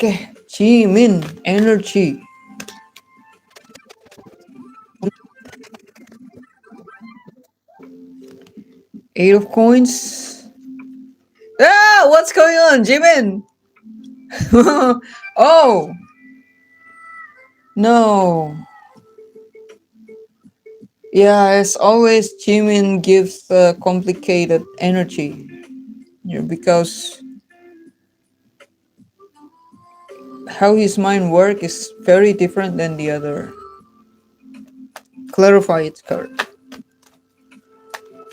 Okay, Jimin energy. Eight of coins. Ah, what's going on, Jimin? Oh no. Yeah, as always, Jimin gives complicated energy. Yeah, because how his mind works is very different than the other. Clarify it, Kurt.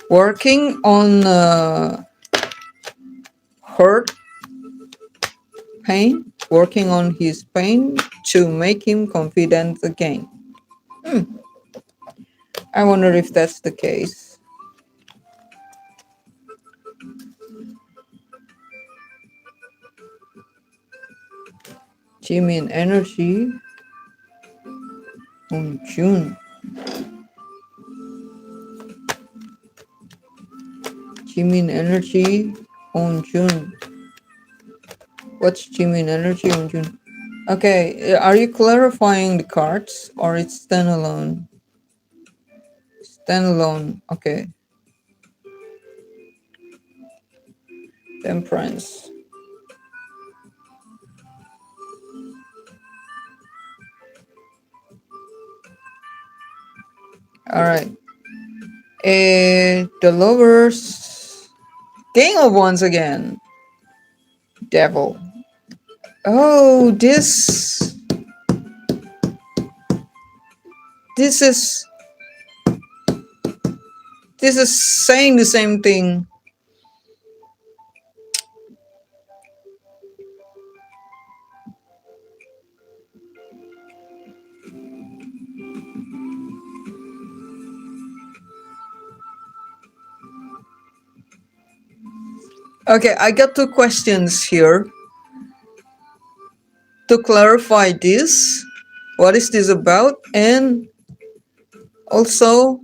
Working on hurt pain, working on his pain to make him confident again. I wonder if that's the case. Jimin energy on June. Jimin energy on June. What's Jimin energy on June? Okay, are you clarifying the cards or it's standalone? Standalone. Okay. Temperance. All right. The lovers. King of Wands again. Devil. Oh, this is this is saying the same thing. Okay, I got two questions here. To clarify this, what is this about? And also,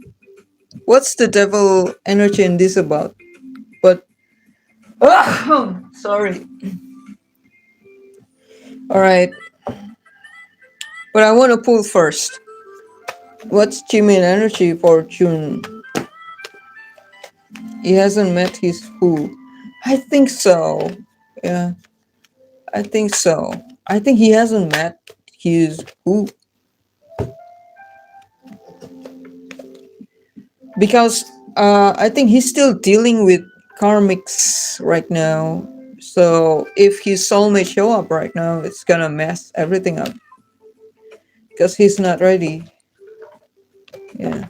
what's the devil energy in this about? But sorry. All right, but I want to pull first. What's Jimin energy for June? He hasn't met his who. I think so. Yeah, I think so. I think he hasn't met his who because I think he's still dealing with karmics right now. So if his soulmate show up right now, it's gonna mess everything up because he's not ready. Yeah,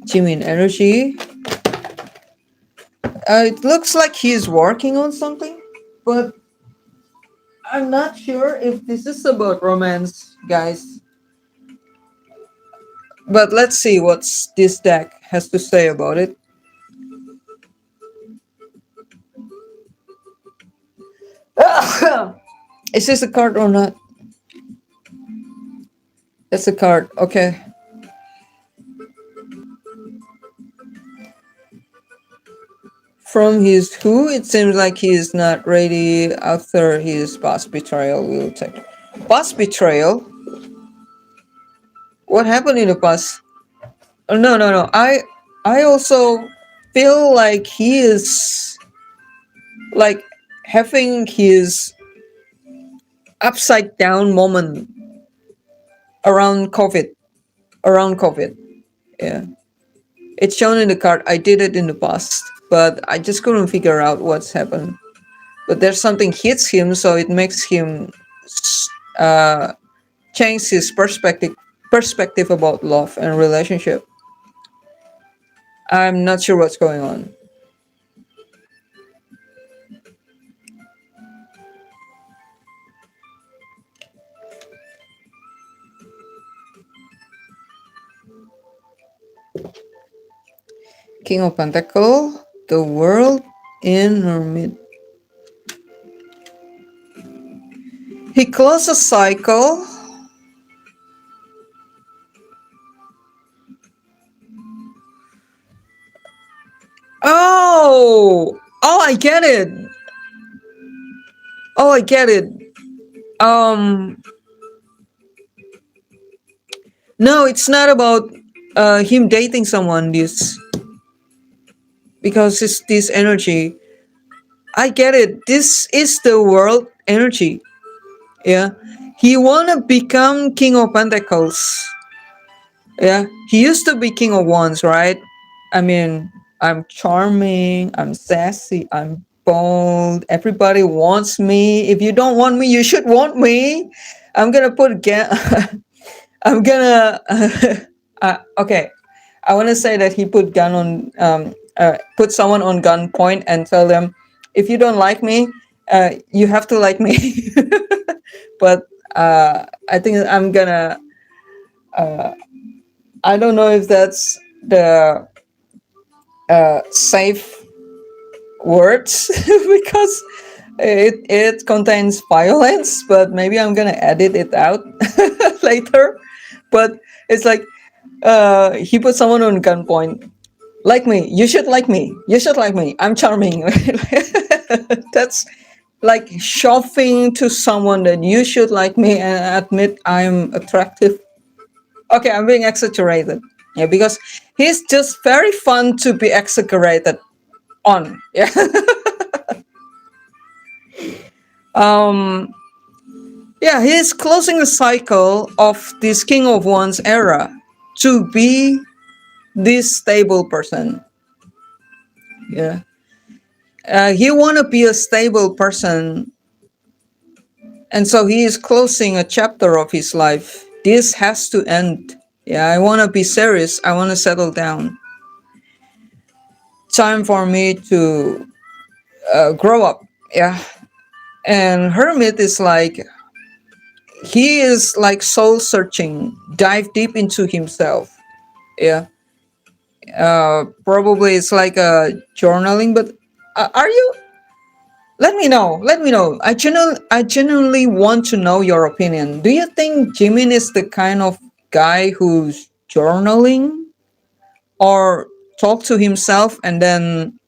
Jimin energy. It looks like he's working on something, but I'm not sure if this is about romance, guys. But let's see what this deck has to say about it. Is this a card or not? It's a card. Okay. From his who, it seems like he is not ready after his past betrayal. We'll take past betrayal. What happened in the past? Oh, no, no, no. I also feel like he is like having his upside down moment around COVID. Around COVID. Yeah. It's shown in the card. I did it in the past, but I just couldn't figure out what's happened. But there's something hits him, so it makes him uh, change his perspective about love and relationship. I'm not sure what's going on. King of Pentacle, the world in Hermit. He closed a cycle. Oh, I get it. Oh, I get it. Um, no, it's not about him dating someone. This because it's this energy. I get it. This is the world energy. Yeah, he wanna become king of pentacles. Yeah, he used to be king of wands, right? I mean, I'm charming, I'm sassy, I'm bold. Everybody wants me. If you don't want me, you should want me. I'm gonna put I'm gonna. Okay, I want to say that he put gun on, put someone on gunpoint and tell them, if you don't like me, you have to like me. But I think I'm gonna. I don't know if that's the safe words because it contains violence. But maybe I'm gonna edit it out later. But it's like he put someone on gunpoint. Like me, you should like me. You should like me. I'm charming. That's like shoving to someone that you should like me and admit I'm attractive. Okay, I'm being exaggerated. Yeah, because he's just very fun to be exaggerated on. Yeah. um. Yeah, he's closing the cycle of this King of Wands era to be this stable person. Yeah. He want to be a stable person, and so he is closing a chapter of his life. This has to end. Yeah, I want to be serious. I want to settle down. Time for me to grow up. Yeah, and Hermit is like, he is like soul searching, dive deep into himself. Yeah, probably it's like a journaling. But are you? Let me know. Let me know. I genuinely want to know your opinion. Do you think Jimin is the kind of guy who's journaling or talk to himself and then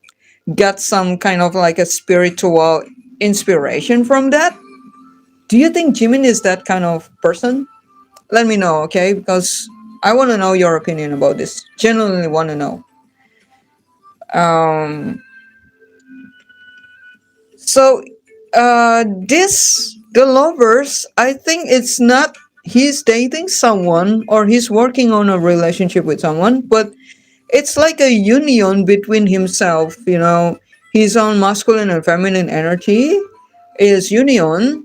get some kind of like a spiritual inspiration from that? Do you think Jimin is that kind of person? Let me know, okay? Because I want to know your opinion about this. Genuinely want to know. Um, So, this the lovers. I think it's not he's dating someone or he's working on a relationship with someone, but it's like a union between himself. His own masculine and feminine energy is union.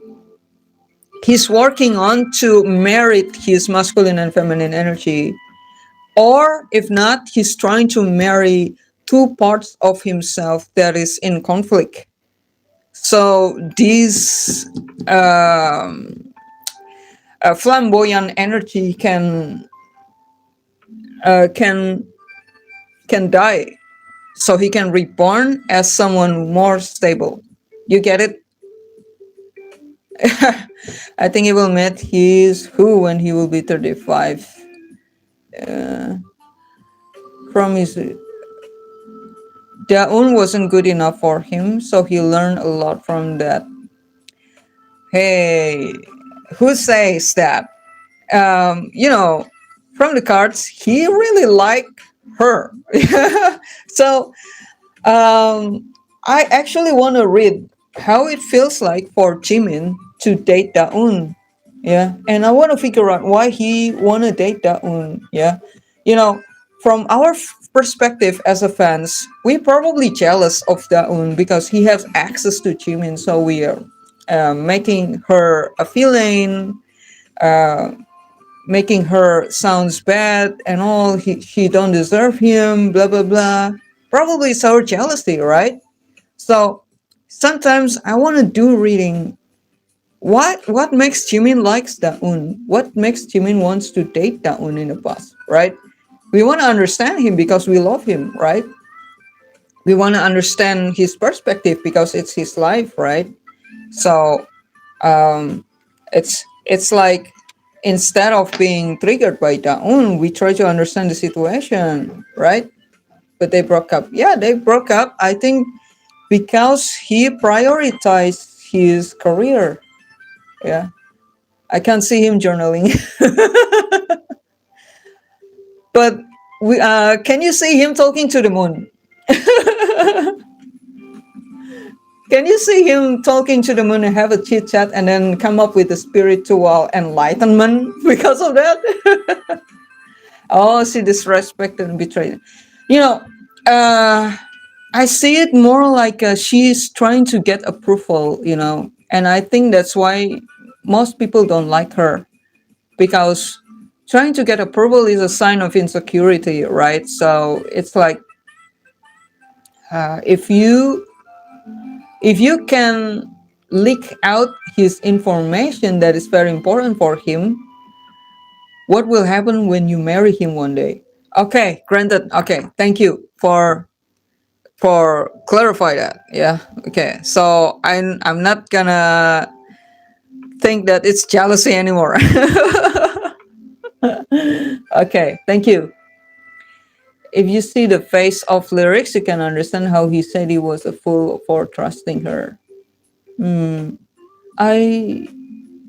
He's working on to merit his masculine and feminine energy, or if not, he's trying to marry two parts of himself that is in conflict. So this um, flamboyant energy uh, can can die, so he can reborn as someone more stable. You get it? I think he will meet his who when he will be 35. Uh, from his Daun wasn't good enough for him, so he learned a lot from that. Hey, who says that? From the cards, he really liked her. So I actually want to read how it feels like for Jimin to date Daun. Yeah, and I want to figure out why he want to date Daun. Yeah, you know, from our perspective as a fans, we probably jealous of Daun because he has access to Jimin, so we are making her a villain, making her sounds bad and all. She don't deserve him, blah blah blah. Probably it's our jealousy, right? So sometimes I want to do reading. What makes Jimin likes Daun? What makes Jimin wants to date Daun in the past, right? We want to understand him because we love him, right? We want to understand his perspective because it's his life, right? So it's like, instead of being triggered by Daun, we try to understand the situation, right? But they broke up. Yeah, they broke up. I think because he prioritized his career. Yeah, I can't see him journaling, but can you see him talking to the moon? Can you see him talking to the moon and have a chit chat and then come up with a spiritual enlightenment because of that? Oh, she disrespected and betrayed. You know, uh, I see it more like she's trying to get approval, and I think that's why most people don't like her because trying to get approval is a sign of insecurity, right? So it's like if you can leak out his information that is very important for him, what will happen when you marry him one day? Okay, granted. Okay, thank you for clarify that. Yeah. Okay. So I'm not gonna think that it's jealousy anymore. Okay. Thank you. If you see the face of lyrics, you can understand how he said he was a fool for trusting her. I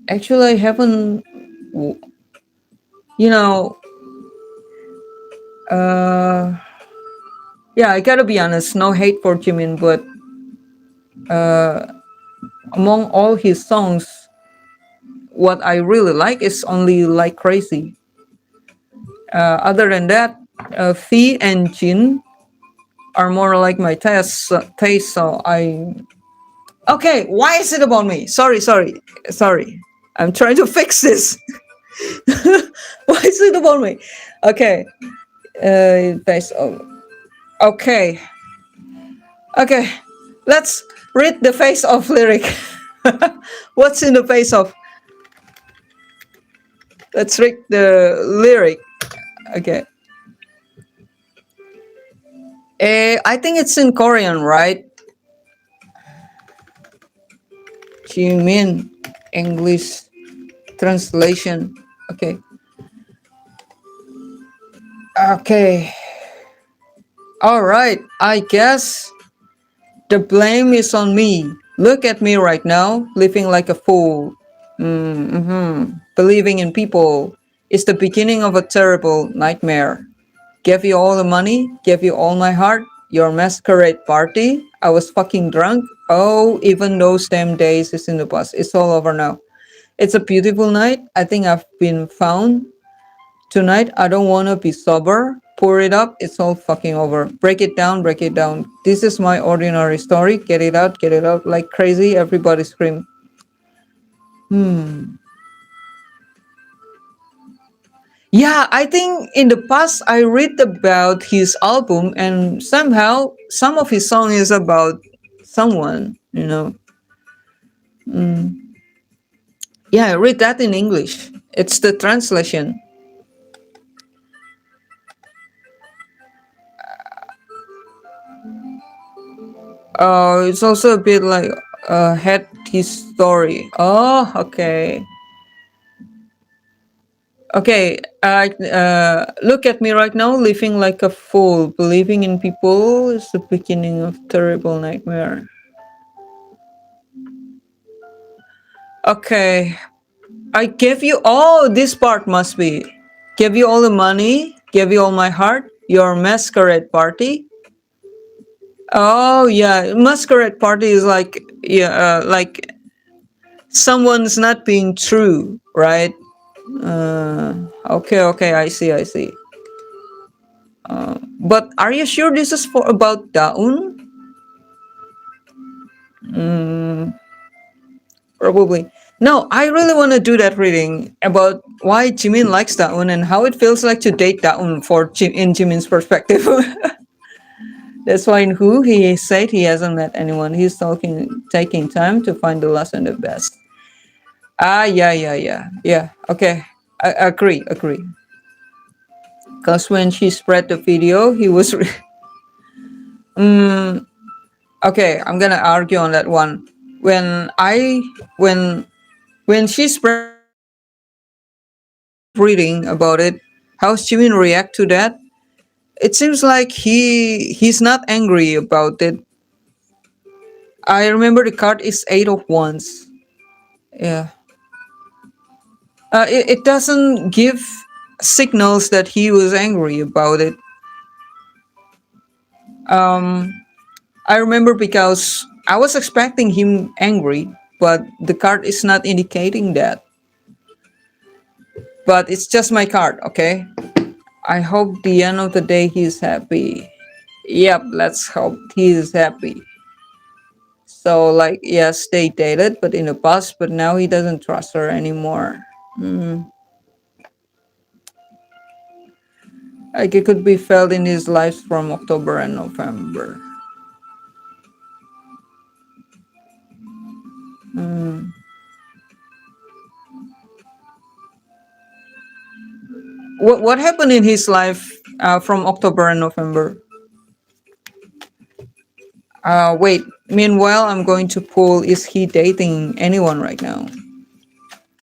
actually haven't, you know, uh, yeah, I gotta be honest, no hate for Jimin, but among all his songs, what I really like is only Like Crazy. Other than that, Fee and Jin are more like my taste. So I okay. Why is it about me? Sorry. I'm trying to fix this. Why is it about me? Okay. Face of okay. Okay. Let's read the face of lyric. What's in the face of? Let's read the lyric. Okay. I think it's in Korean, right? Jimin, English translation. Okay. Okay. All right. I guess the blame is on me. Look at me right now, living like a fool. Believing in people is the beginning of a terrible nightmare. Gave you all the money, gave you all my heart, your masquerade party. I was fucking drunk. Oh, even those damn days is in the past. It's all over now. It's a beautiful night. I think I've been found. Tonight, I don't want to be sober. Pour it up. It's all fucking over. Break it down, break it down. This is my ordinary story. Get it out like crazy. Everybody scream. Yeah, I think in the past I read about his album and somehow some of his song is about someone. Yeah, I read that in English. It's the translation. It's also a bit like had his story. Oh, okay. Okay, look at me right now, living like a fool. Believing in people is the beginning of terrible nightmare. Okay, I gave you all. This part must be. Gave you all the money. Gave you all my heart. Your masquerade party. Oh yeah, masquerade party is like like someone's not being true, right? Okay, I see. But are you sure this is for about Daun? Probably. No, I really want to do that reading about why Jimin likes Daun and how it feels like to date Daun in Jimin's perspective. That's why in Who he said he hasn't met anyone. He's taking time to find the last and the best. Yeah. Okay, I agree. Because when she spread the video, he was. Okay, I'm gonna argue on that one. When I when she spread the video and I keep reading about it, how Jimin react to that? It seems like he's not angry about it. I remember the card is Eight of Wands. Yeah. It doesn't give signals that he was angry about it. I remember because I was expecting him angry, but the card is not indicating that. But it's just my card, okay? I hope the end of the day he's happy. Yep, let's hope he is happy. So, like, yes, they dated, but in the past, but now he doesn't trust her anymore. Like, it could be felt in his life from October and November. What happened in his life from October and November? Wait, meanwhile, I'm going to pull, is he dating anyone right now?